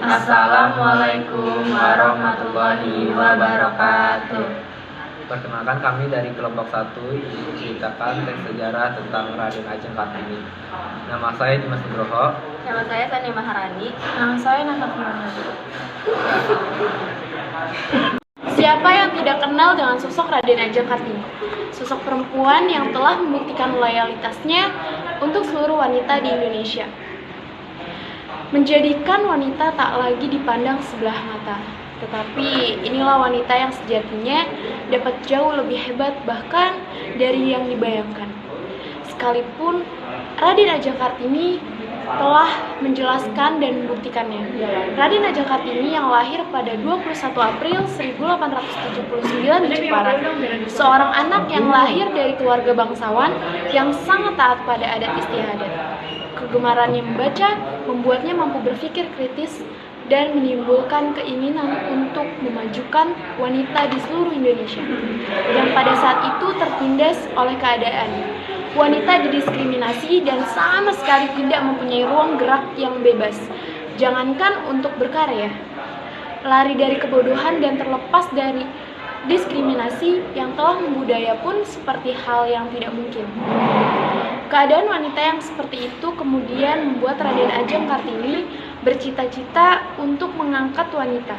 Assalamualaikum warahmatullahi wabarakatuh. Perkenalkan, kami dari kelompok 1 menceritakan teks sejarah tentang Raden Ajeng Kartini. Nama saya Dimas Nugroho. Nama saya Sani Maharani. Nama saya Nata Fiona. Siapa yang tidak kenal dengan sosok Raden Ajeng Kartini? Sosok perempuan yang telah membuktikan loyalitasnya untuk seluruh wanita di Indonesia, menjadikan wanita tak lagi dipandang sebelah mata. Tetapi inilah wanita yang sejatinya dapat jauh lebih hebat bahkan dari yang dibayangkan. Sekalipun Raden Ajeng Kartini telah menjelaskan dan membuktikannya. Raden Ajeng Kartini yang lahir pada 21 April 1879 di Jepara, seorang anak yang lahir dari keluarga bangsawan yang sangat taat pada adat istiadat. Kegemarannya membaca membuatnya mampu berpikir kritis dan menimbulkan keinginan untuk memajukan wanita di seluruh Indonesia yang pada saat itu tertindas oleh keadaan. Wanita didiskriminasi dan sama sekali tidak mempunyai ruang gerak yang bebas, jangankan untuk berkarya. Lari dari kebodohan dan terlepas dari diskriminasi yang telah membudaya pun seperti hal yang tidak mungkin. Keadaan wanita yang seperti itu kemudian membuat Raden Ajeng Kartini bercita-cita untuk mengangkat wanita,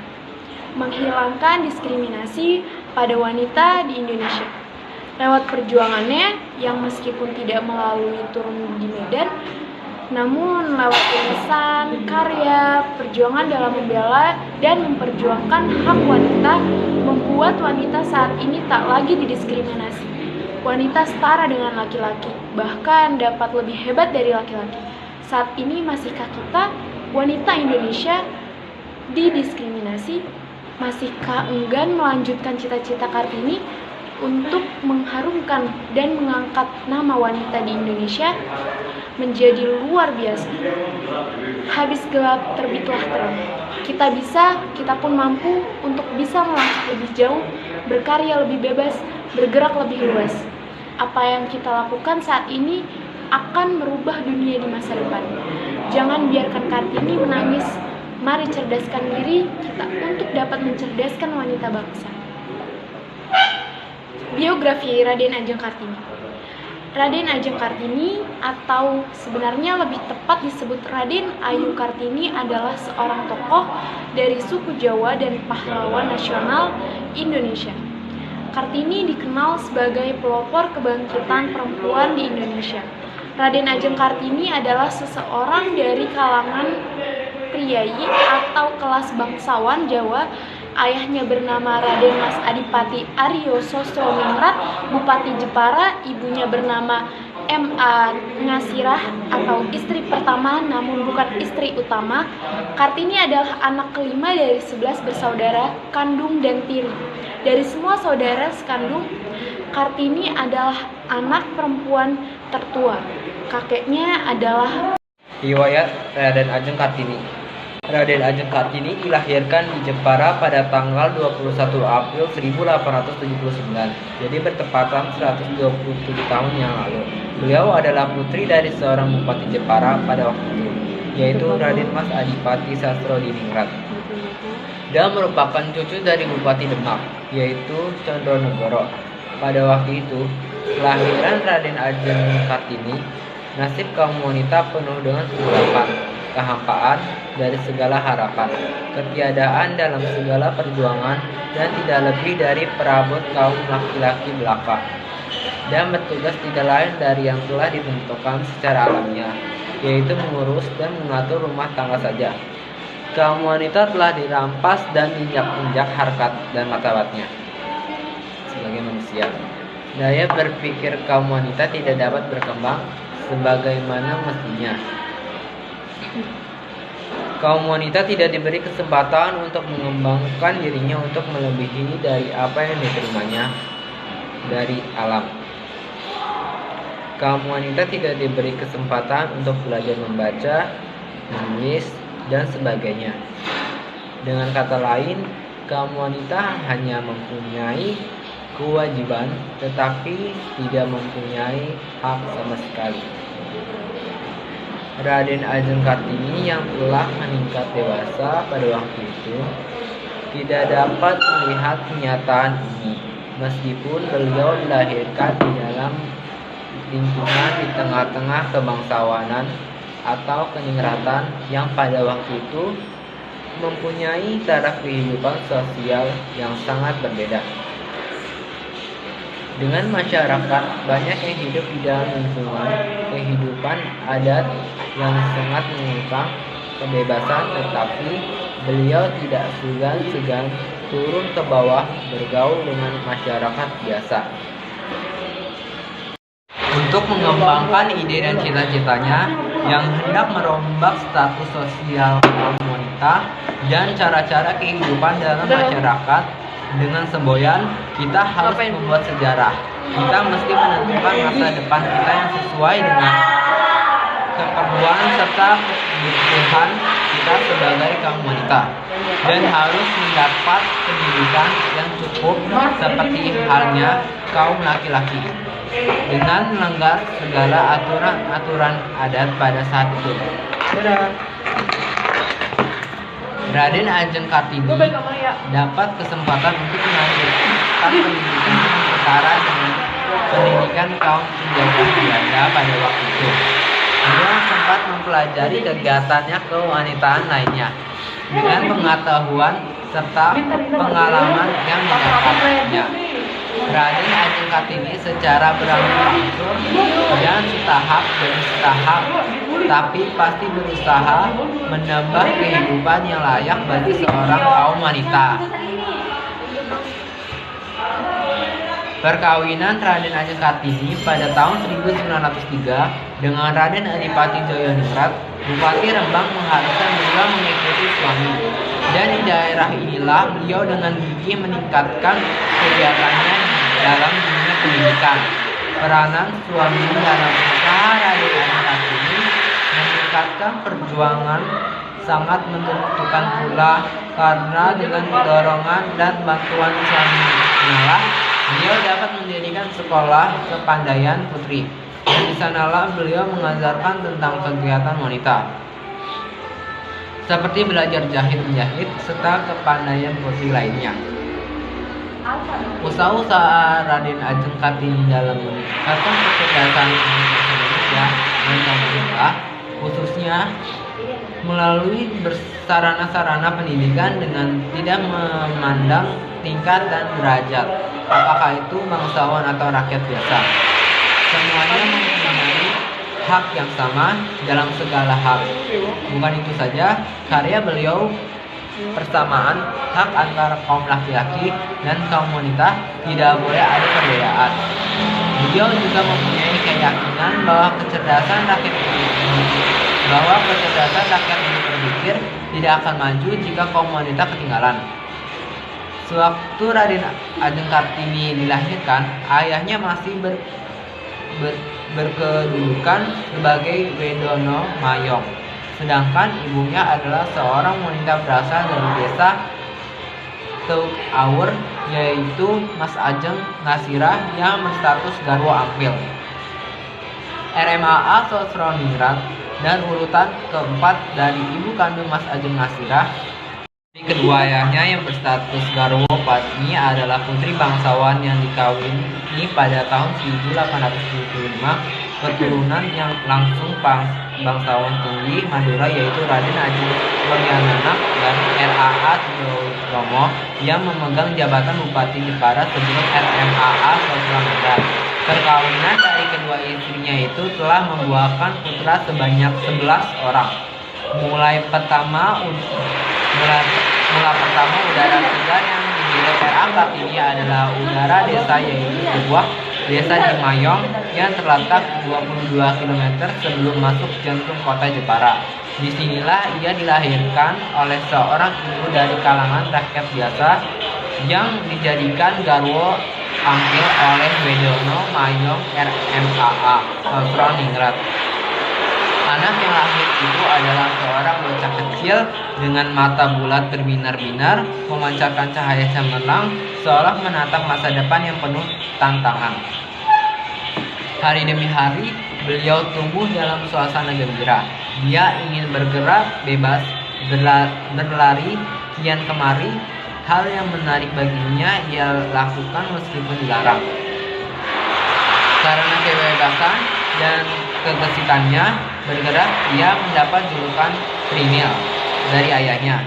menghilangkan diskriminasi pada wanita di Indonesia. Lewat perjuangannya yang meskipun tidak melalui turun di medan, namun lewat tulisan, karya, perjuangan dalam membela dan memperjuangkan hak wanita, membuat wanita saat ini tak lagi didiskriminasi. Wanita setara dengan laki-laki, bahkan dapat lebih hebat dari laki-laki. Saat ini masihkah kita, wanita Indonesia, didiskriminasi? Masihkah enggan melanjutkan cita-cita Kartini untuk mengharumkan dan mengangkat nama wanita di Indonesia menjadi luar biasa? Habis gelap terbitlah terang. Kita bisa, kita pun mampu untuk bisa melangkah lebih jauh, berkarya lebih bebas, bergerak lebih luas. Apa yang kita lakukan saat ini akan merubah dunia di masa depan. Jangan biarkan Kartini menangis. Mari cerdaskan diri kita untuk dapat mencerdaskan wanita bangsa. Biografi Raden Ajeng Kartini. Raden Ajeng Kartini atau sebenarnya lebih tepat disebut Raden Ayu Kartini adalah seorang tokoh dari suku Jawa dan pahlawan nasional Indonesia. Kartini dikenal sebagai pelopor kebangkitan perempuan di Indonesia. Raden Ajeng Kartini adalah seseorang dari kalangan priyayi atau kelas bangsawan Jawa. Ayahnya bernama Raden Mas Adipati Aryo Sosroningrat, Bupati Jepara. Ibunya bernama M.A. Ngasirah atau istri pertama namun bukan istri utama. Kartini adalah anak kelima dari 11 bersaudara kandung dan tiri. Dari semua saudara sekandung, Kartini adalah anak perempuan tertua. Kakeknya adalah Riwayat Raden Ajeng Kartini. Raden Ajeng Kartini dilahirkan di Jepara pada tanggal 21 April 1879, jadi bertepatan 127 tahun yang lalu. Beliau adalah putri dari seorang bupati Jepara pada waktu itu, yaitu Raden Mas Adipati Sastroningrat, dan merupakan cucu dari Bupati Demak, yaitu Condronegoro. Pada waktu itu, kelahiran Raden Ajeng Kartini, nasib kaum wanita penuh dengan kegelapan, kehampaan dari segala harapan, ketiadaan dalam segala perjuangan, dan tidak lebih dari perabot kaum laki-laki belaka, dan bertugas tidak lain dari yang telah ditentukan secara alamiah, yaitu mengurus dan mengatur rumah tangga saja. Kaum wanita telah dirampas dan diinjak-injak harkat dan martabatnya sebagai manusia. Daya berpikir kaum wanita tidak dapat berkembang sebagaimana mestinya. Kaum wanita tidak diberi kesempatan untuk mengembangkan dirinya untuk melebihi dari apa yang diterimanya dari alam. Kaum wanita tidak diberi kesempatan untuk belajar membaca, menulis, dan sebagainya. Dengan kata lain, kaum wanita hanya mempunyai kewajiban tetapi tidak mempunyai hak sama sekali. Raden Ajeng Kartini yang telah meningkat dewasa pada waktu itu tidak dapat melihat kenyataan ini, meskipun beliau dilahirkan di dalam lingkungan di tengah-tengah kebangsawanan atau keningratan yang pada waktu itu mempunyai taraf kehidupan sosial yang sangat berbeda. Dengan masyarakat banyak yang hidup di dalam lingkungan kehidupan adat yang sangat mengekang kebebasan, tetapi beliau tidak segan-segan turun ke bawah bergaul dengan masyarakat biasa untuk mengembangkan ide dan cita-citanya yang hendak merombak status sosial kaum wanita dan cara-cara kehidupan dalam masyarakat. Dengan semboyan, kita harus membuat sejarah. Kita mesti menentukan masa depan kita yang sesuai dengan keperluan serta kebutuhan kita sebagai kaum wanita, dan harus mendapat pendidikan yang cukup seperti halnya kaum laki-laki, dengan melanggar segala aturan-aturan adat pada saat itu. Raden Ajeng Kartini dapat kesempatan untuk melanjutkan pendidikan yang setara dengan pendidikan kaum penjajah Belanda pada waktu itu. Beliau sempat mempelajari kegiatannya kewanitaan lainnya dengan pengetahuan serta pengalaman yang didapatnya. Raden Ajeng Kartini secara berangsur-angsur dan setahap demi setahap, tapi pasti berusaha menambah kehidupan yang layak bagi seorang kaum wanita. Perkawinan Raden Ajeng Kartini pada tahun 1903 dengan Raden Adipati Joyoningrat, Bupati Rembang, mengharuskan beliau mengikuti suami, dan di daerah inilah beliau dengan gigih meningkatkan kegiatannya dalam dunia pendidikan. Peranan suami dalam usaha Raden Ajeng Kartini meningkatkan perjuangan sangat menentukan pula, karena dengan dorongan dan bantuan suaminya beliau dapat mendirikan sekolah kepandaian putri, dan di sanalah beliau mengajarkan tentang kegiatan wanita seperti belajar jahit menjahit serta kepandaian putri lainnya. Usaha-usaha Raden Ajeng Kartini dalam meningkatkan kecerdasan Indonesia dan pemerintah, khususnya melalui sarana-sarana pendidikan dengan tidak memandang tingkat dan derajat, apakah itu bangsawan atau rakyat biasa. Semuanya mempunyai hak yang sama dalam segala hal. Bukan itu saja, karya beliau persamaan hak antara kaum laki-laki dan kaum wanita tidak boleh ada perbedaan. Beliau juga mempunyai keyakinan bahwa kecerdasan rakyat ini berpikir tidak akan maju jika kaum wanita ketinggalan. Sewaktu Raden Ajeng Kartini dilahirkan, ayahnya masih berkedudukan sebagai Wedono Mayong, sedangkan ibunya adalah seorang wanita berasal dari desa Teuk Aur, yaitu Mas Ajeng Ngasirah yang berstatus Garwo Ampil. RMAA Sosroningrat, dan urutan keempat dari ibu kandung Mas Ajeng Ngasirah. Kedua ayahnya yang berstatus Garwo Patni adalah putri bangsawan yang dikawini pada tahun 1875, keturunan yang langsung bangsawan tinggi Madura, yaitu Raden Ajeng Loyanenak dan RAA Romo yang memegang jabatan Bupati Jepara sebelum RMAA Sosroningrat. Perkawinan dari kedua istrinya itu telah membuahkan putra sebanyak 11 orang. Mula pertama udara segar yang dilihat RA Kartini adalah udara desa, yaitu sebuah desa di Mayong yang terletak 22 km sebelum masuk jantung kota Jepara. Disinilah ia dilahirkan oleh seorang ibu dari kalangan rakyat biasa yang dijadikan Garwo Ampil oleh Wedono Mayong RMAA Sosroningrat. Anak yang lahir itu adalah seorang bocah kecil dengan mata bulat berbinar-binar, memancarkan cahaya cemerlang, seolah menatap masa depan yang penuh tantangan. Hari demi hari, beliau tumbuh dalam suasana gembira. Dia ingin bergerak bebas, berlari kian kemari. Hal yang menarik baginya ia lakukan meskipun dilarang. Karena kebebasan dan kegesitannya bergerak, ia mendapat julukan Trinil dari ayahnya.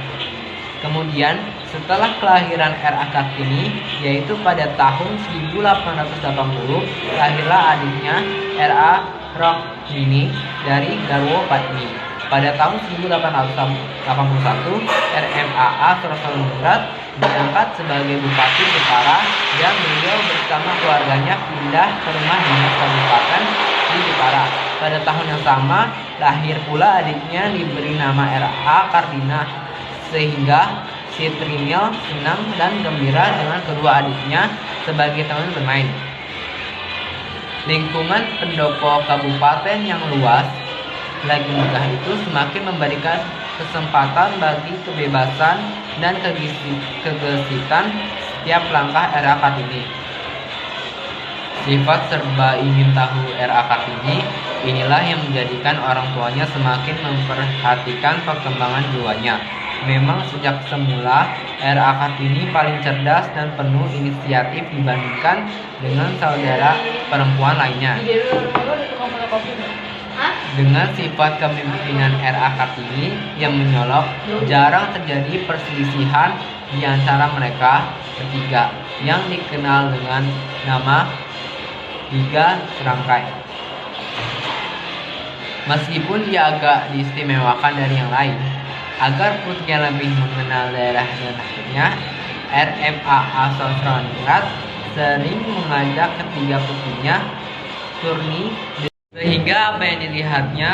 Kemudian setelah kelahiran R.A. Kartini, yaitu pada tahun 1880, lahirlah adiknya R.A. Rokmini dari Garwo Patni. Pada tahun 1881, RMAA Sorosoningrat diangkat sebagai Bupati Jepara dan beliau bersama keluarganya pindah ke rumah dinas kabupaten di Jepara. Pada tahun yang sama, lahir pula adiknya diberi nama R.A. Kardina, sehingga si Trinil senang dan gembira dengan kedua adiknya sebagai teman bermain. Lingkungan pendopo kabupaten yang luas lagi megah itu semakin memberikan kesempatan bagi kebebasan dan kegesitan setiap langkah R.A. Kartini. Sifat serba ingin tahu R.A. Kartini inilah yang menjadikan orang tuanya semakin memperhatikan perkembangan jiwanya. Memang sejak semula R.A. Kartini paling cerdas dan penuh inisiatif dibandingkan dengan saudara perempuan lainnya. Dengan sifat kepemimpinan R.A. Kartini yang menyolok, jarang terjadi perselisihan di antara mereka bertiga yang dikenal dengan nama Tiga Serangkai. Meskipun dia agak diistimewakan dari yang lain, agar putrinya lebih mengenal daerah dan rakyatnya, RMAA Sorosoningrat sering mengajak ketiga putrinya turni sehingga apa yang dilihatnya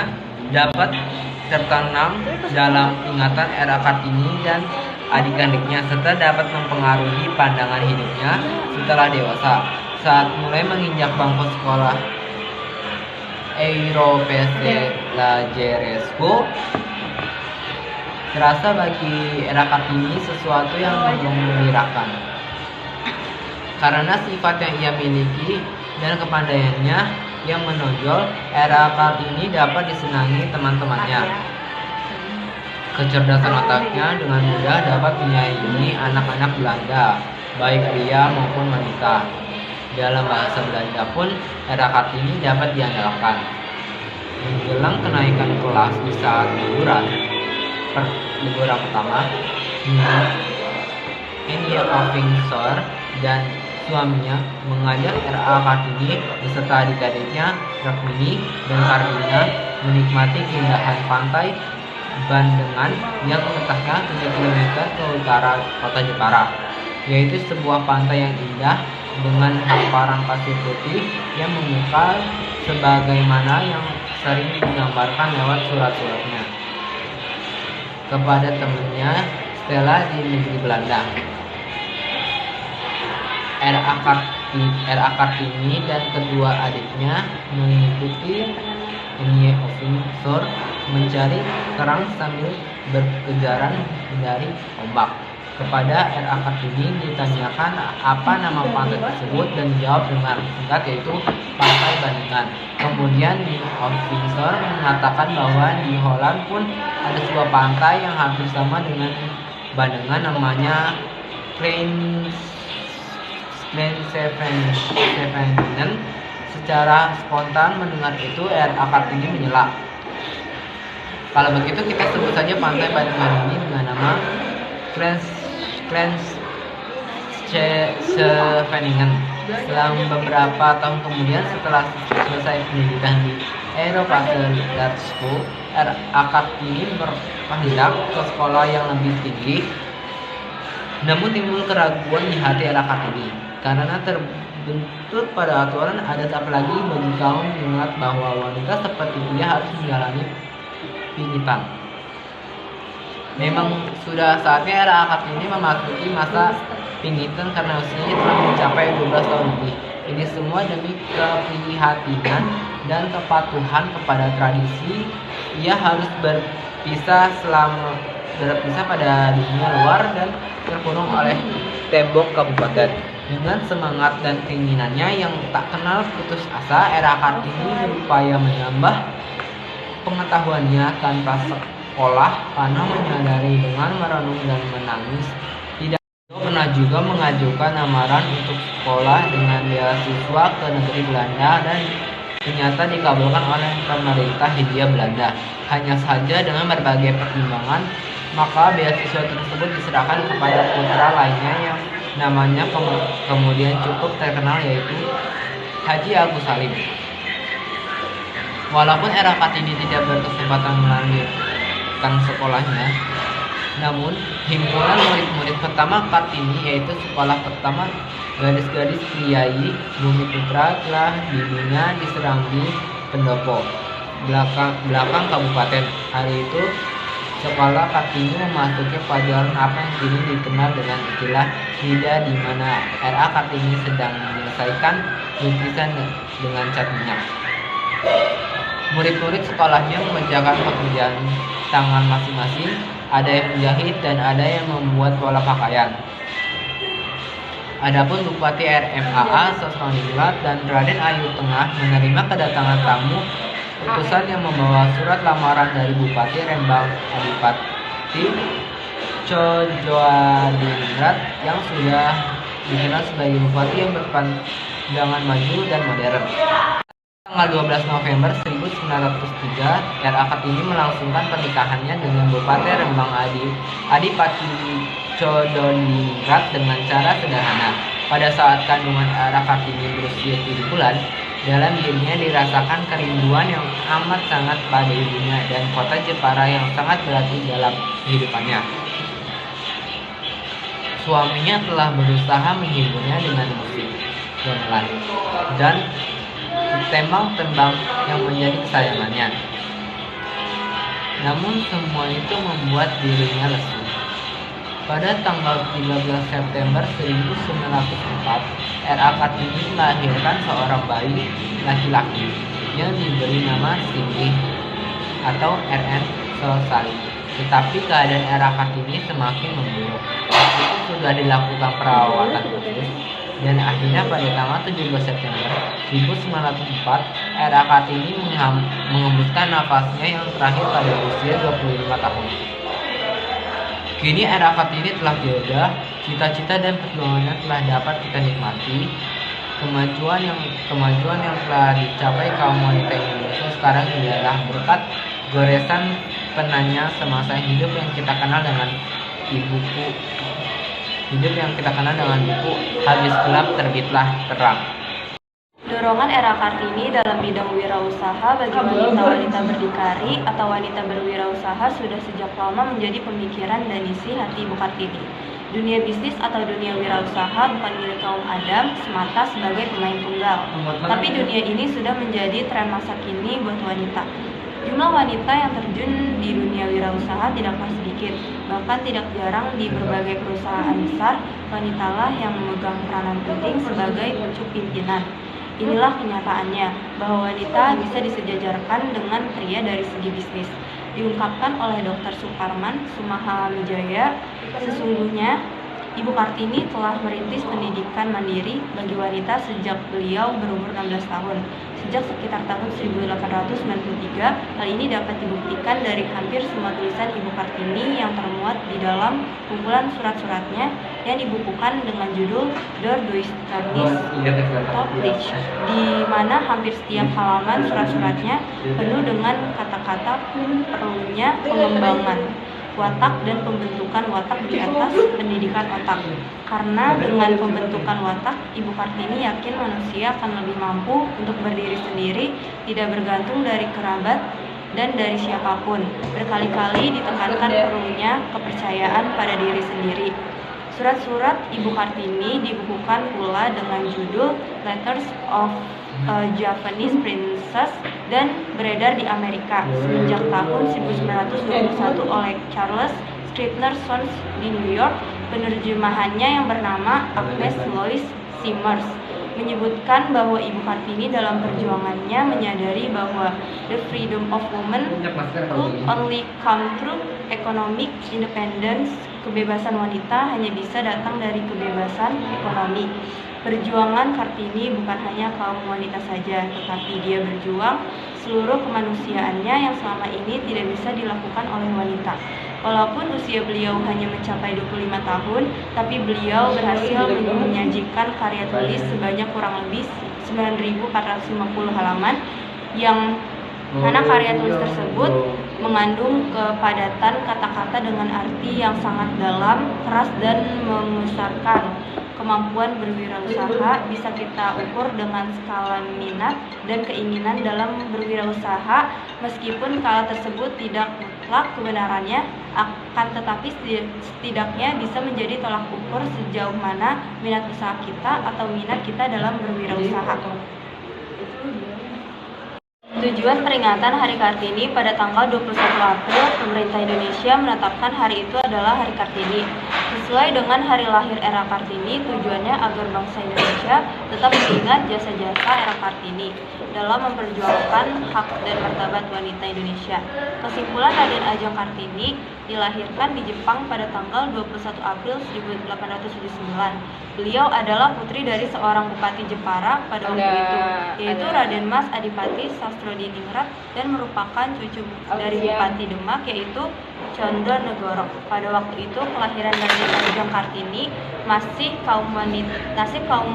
dapat tertanam dalam ingatan R.A. Kartini dan adik-adiknya serta dapat mempengaruhi pandangan hidupnya setelah dewasa. Saat mulai menginjak bangku sekolah Europese Lageresco, terasa bagi R.A. Kartini sesuatu yang menggembirakan. Karena sifat yang ia miliki dan kepandaiannya yang menonjol, R.A. Kartini dapat disenangi teman-temannya. Kecerdasan otaknya dengan mudah dapat menyaingi anak-anak Belanda, baik pria maupun wanita. Dalam bahasa Belanda pun R.A. Kartini dapat diandalkan. Menjelang kenaikan kelas di saat liburan pertama, Enie Ovingsor dan suaminya mengajak R.A. Kartini beserta adik-adiknya Rokmini dan Kardina menikmati keindahan pantai Bandengan yang letaknya 7 km ke utara kota Jepara, yaitu sebuah pantai yang indah dengan hamparan pasir putih yang memukau sebagaimana yang sering digambarkan lewat surat-suratnya kepada temannya Stella di negeri Belanda. R.A. Kartini dan kedua adiknya mengikuti Enie Ovingsor mencari kerang sambil berkejaran dari ombak. Kepada R.A. Kartini ditanyakan apa nama pantai tersebut dan dijawab dengan singkat, yaitu Pantai Bandengan. Kemudian Ovingsor mengatakan bahwa di Holland pun ada sebuah pantai yang hampir sama dengan Bandengan, namanya Scheveningen. Secara spontan mendengar itu, R.A. Kartini menyela. Kalau begitu kita sebut saja pantai Bandengan ini dengan nama Scheveningen. Selang beberapa tahun kemudian, setelah selesai pendidikan di Europese Lageresco, R.A. Kartini berpindah ke sekolah yang lebih tinggi. Namun timbul keraguan di hati R.A. Kartini karena terbentur pada aturan adat, apalagi bagi kaum mengingat bahwa wanita seperti dia harus menjalani pingitan. Memang sudah saatnya R.A. Kartini memasuki masa pingitan karena usianya telah mencapai 12 tahun lebih. Ini semua demi keprihatinan dan kepatuhan kepada tradisi. Ia harus berpisah pada dunia luar dan terkurung oleh tembok kabupaten. Dengan semangat dan keinginannya yang tak kenal putus asa, R.A. Kartini berupaya menambah pengetahuannya tanpa sekolah karena menyadari dengan merenung dan menangis. Tidak pernah juga mengajukan lamaran untuk sekolah dengan beasiswa ke negeri Belanda dan ternyata dikabulkan oleh pemerintah Hindia Belanda. Hanya saja dengan berbagai pertimbangan, maka beasiswa tersebut diserahkan kepada putra lainnya yang namanya kemudian cukup terkenal, yaitu Haji Agus Salim. Walaupun era Kartini tidak berkesempatan melanjutkan sekolahnya, namun himpunan murid-murid pertama Kartini, yaitu Sekolah Pertama Gadis-Gadis Priayi Bumi Putra, telah dirinya di Serambi Pendopo, belakang kabupaten. Hari itu Sekolah Kartini memasuki pelajaran apa yang kini dikenal dengan istilah Nida, di mana R.A. Kartini sedang menyelesaikan lukisan dengan cat minyak. Murid-murid sekolahnya mengerjakan pekerjaan tangan masing-masing, ada yang menjahit dan ada yang membuat pola pakaian. Adapun Bupati RMAA Sosroningrat dan Raden Ayu Tengah menerima kedatangan tamu utusan yang membawa surat lamaran dari Bupati Rembang Adipati Cojoadingrat yang sudah dikenal sebagai bupati yang berpandangan maju dan modern. Tanggal 12 November 1903, R.A. Kartini melangsungkan pernikahannya dengan Bupati Rembang Adipati Cojoadingrat dengan cara sederhana. Pada saat kandungan R.A. Kartini berusia 7 bulan, dalam dirinya dirasakan kerinduan yang amat sangat pada ibunya dan kota Jepara yang sangat berarti dalam kehidupannya. Suaminya telah berusaha menghiburnya dengan musik, gamelan, dan tembang-tembang yang menjadi kesayangannya. Namun semua itu membuat dirinya lesu. Pada tanggal 13 September 1904, R.A. Kartini melahirkan seorang bayi laki-laki yang diberi nama Singgi atau R.N. Sosali. Tetapi keadaan R.A. Kartini semakin memburuk. Itu sudah dilakukan perawatan khusus dan akhirnya pada tanggal 17 September 1904, R.A. Kartini mengembuskan nafasnya yang terakhir pada usia 25 tahun. Kini R.A. Kartini telah tiada, cita-cita dan perjuangannya telah dapat kita nikmati. Kemajuan yang telah dicapai kaum wanita Indonesia sekarang ialah berkat goresan penanya semasa hidup yang kita kenal dengan buku Habis Gelap Terbitlah Terang. Dorongan R.A. Kartini dalam bidang wirausaha bagi wanita-wanita berdikari atau wanita berwirausaha sudah sejak lama menjadi pemikiran dan isi hati Ibu Kartini. Dunia bisnis atau dunia wirausaha bukan milik kaum Adam semata sebagai pemain tunggal, tapi dunia ini sudah menjadi tren masa kini buat wanita. Jumlah wanita yang terjun di dunia wirausaha tidaklah sedikit, bahkan tidak jarang di berbagai perusahaan besar, wanitalah yang memegang peranan penting sebagai pucuk pimpinan. Inilah kenyataannya, bahwa wanita bisa disejajarkan dengan pria dari segi bisnis. Diungkapkan oleh Dr. Suparman Sumahamijaya, sesungguhnya Ibu Kartini telah merintis pendidikan mandiri bagi wanita sejak beliau berumur 16 tahun. Sejak sekitar tahun 1893, hal ini dapat dibuktikan dari hampir semua tulisan Ibu Kartini yang termuat di dalam kumpulan surat-suratnya yang dibukukan dengan judul Der Deutschkenntnis Toplich, di mana hampir setiap halaman surat-suratnya penuh dengan kata-kata perlunya pengembangan watak dan pembentukan watak di atas pendidikan otak. Karena dengan pembentukan watak, Ibu Kartini yakin manusia akan lebih mampu untuk berdiri sendiri, tidak bergantung dari kerabat dan dari siapapun. Berkali-kali ditekankan perlunya kepercayaan pada diri sendiri. Surat-surat Ibu Kartini dibukukan pula dengan judul Letters of a Japanese Princess dan beredar di Amerika semenjak tahun 1921 oleh Charles Scribner Sons di New York. Penerjemahannya yang bernama Agnes Lois Simmers menyebutkan bahwa Ibu Kartini dalam perjuangannya menyadari bahwa the freedom of women could only come through economic independence. Kebebasan wanita hanya bisa datang dari kebebasan ekonomi. Perjuangan Kartini bukan hanya kaum wanita saja, tetapi dia berjuang seluruh kemanusiaannya yang selama ini tidak bisa dilakukan oleh wanita. Walaupun usia beliau hanya mencapai 25 tahun, tapi beliau berhasil menyajikan karya tulis sebanyak kurang lebih 9.450 halaman yang mana karya tulis tersebut mengandung kepadatan kata-kata dengan arti yang sangat dalam, keras, dan membesarkan. Kemampuan berwirausaha bisa kita ukur dengan skala minat dan keinginan dalam berwirausaha, meskipun skala tersebut tidak mutlak kebenarannya, akan tetapi setidaknya bisa menjadi tolak ukur sejauh mana minat usaha kita atau minat kita dalam berwirausaha. Tujuan peringatan Hari Kartini pada tanggal 21 April, pemerintah Indonesia menetapkan hari itu adalah Hari Kartini. Sesuai dengan hari lahir era Kartini, tujuannya agar bangsa Indonesia tetap mengingat jasa-jasa era Kartini dalam memperjuangkan hak dan martabat wanita Indonesia. Kesimpulan, Raden Ajeng Kartini dilahirkan di Jepang pada tanggal 21 April 1879. Beliau adalah putri dari seorang bupati Jepara pada waktu itu, yaitu Raden Mas Adipati Sastrodiningrat, dan merupakan cucu dari Bupati Demak, yaitu Condronegoro. Pada waktu itu, kelahiran Raden Ajeng Kartini masih kaum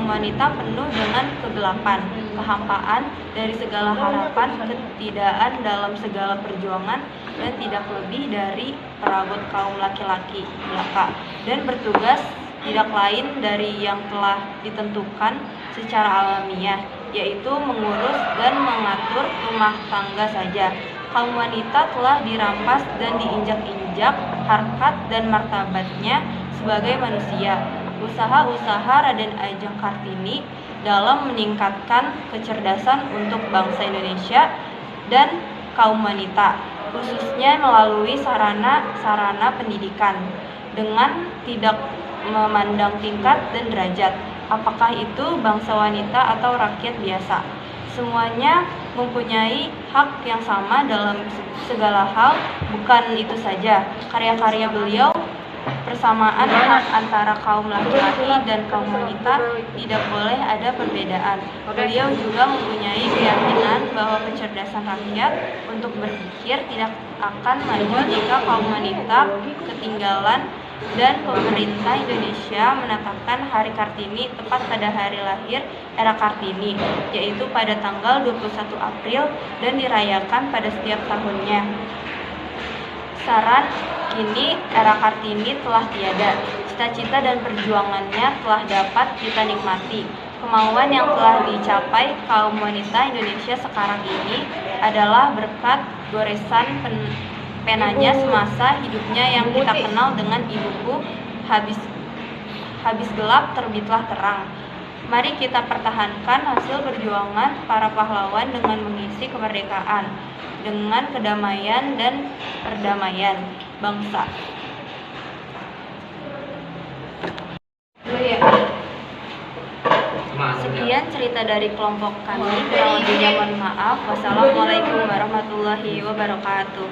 wanita penuh dengan kegelapan, kehampaan dari segala harapan, ketidakadilan dalam segala perjuangan, dan tidak lebih dari perabot kaum laki-laki belaka, dan bertugas tidak lain dari yang telah ditentukan secara alamiah, yaitu mengurus dan mengatur rumah tangga saja. Kaum wanita telah dirampas dan diinjak-injak harkat dan martabatnya sebagai manusia. Usaha-usaha Raden Ajeng Kartini dalam meningkatkan kecerdasan untuk bangsa Indonesia dan kaum wanita, khususnya melalui sarana pendidikan, dengan tidak memandang tingkat dan derajat, apakah itu bangsa wanita atau rakyat biasa. Semuanya mempunyai hak yang sama dalam segala hal. Bukan itu saja, karya-karya beliau, persamaan hak antara kaum laki-laki dan kaum wanita, tidak boleh ada perbedaan. Beliau juga mempunyai keyakinan bahwa kecerdasan rakyat untuk berpikir tidak akan maju jika kaum wanita ketinggalan, dan pemerintah Indonesia menetapkan Hari Kartini tepat pada hari lahir era Kartini, yaitu pada tanggal 21 April, dan dirayakan pada setiap tahunnya. Saran, kini era Kartini telah tiada, cita-cita dan perjuangannya telah dapat kita nikmati. Kemauan yang telah dicapai kaum wanita Indonesia sekarang ini adalah berkat goresan penanya semasa hidupnya yang kita kenal dengan ibuku, habis gelap terbitlah terang. Mari kita pertahankan hasil perjuangan para pahlawan dengan mengisi kemerdekaan, dengan kedamaian dan perdamaian bangsa. Sekian cerita dari kelompok kami. Kurang lebihnya mohon maaf. Wassalamualaikum warahmatullahi wabarakatuh.